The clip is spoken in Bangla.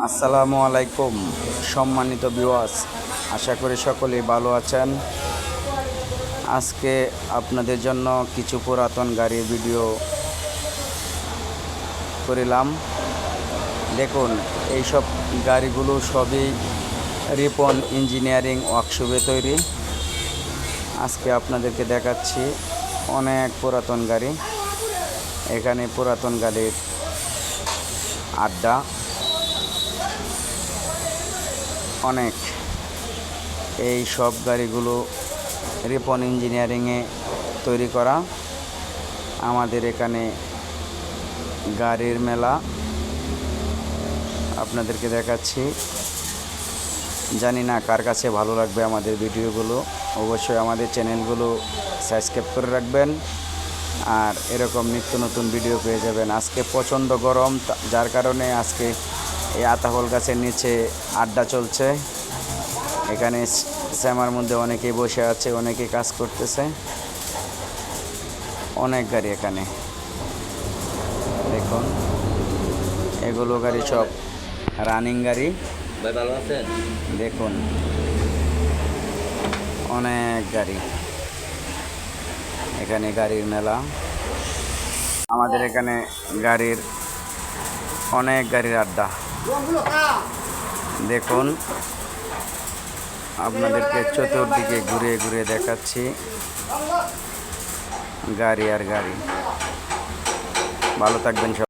আসসালামু আলাইকুম সম্মানিত ভিউয়ার্স, আশা করি সকলেই ভালো আছেন। আজকে আপনাদের জন্য কিছু পুরাতন গাড়ির ভিডিও করিলাম। দেখুন, এইসব গাড়িগুলো সবই রিপন ইঞ্জিনিয়ারিং ওয়ার্কশপে তৈরি। আজকে আপনাদেরকে দেখাচ্ছি অনেক পুরাতন গাড়ি। এখানে পুরাতন গাড়ির আড্ডা অনেক। এই সব গাড়িগুলো রিপন ইঞ্জিনিয়ারিংয়ে তৈরি করা। আমাদের এখানে গাড়ির মেলা আপনাদেরকে দেখাচ্ছি। জানি না কার কাছে ভালো লাগবে আমাদের ভিডিওগুলো। অবশ্যই আমাদের চ্যানেলগুলো সাবস্ক্রাইব করে রাখবেন, আর এরকম নিত্য নতুন ভিডিও পেয়ে যাবেন। আজকে প্রচণ্ড গরম, যার কারণে আজকে এই আতাফল গাছের নিচে আড্ডা চলছে। এখানে শ্যামার মধ্যে অনেকেই বসে আছে, অনেকেই কাজ করতেছে। অনেক গাড়ি এখানে দেখুন, এগুলো গাড়ি সব রানিং গাড়ি। ভাই ভালো আছেন? দেখুন অনেক গাড়ি, এখানে গাড়ির মেলা। আমাদের এখানে গাড়ির অনেক গাড়ির আড্ডা। দেখুন, আপনাদেরকে চতুর্দিকে ঘুরে ঘুরে দেখাচ্ছি গাড়ি আর গাড়ি। ভালো থাকবেন সবাই।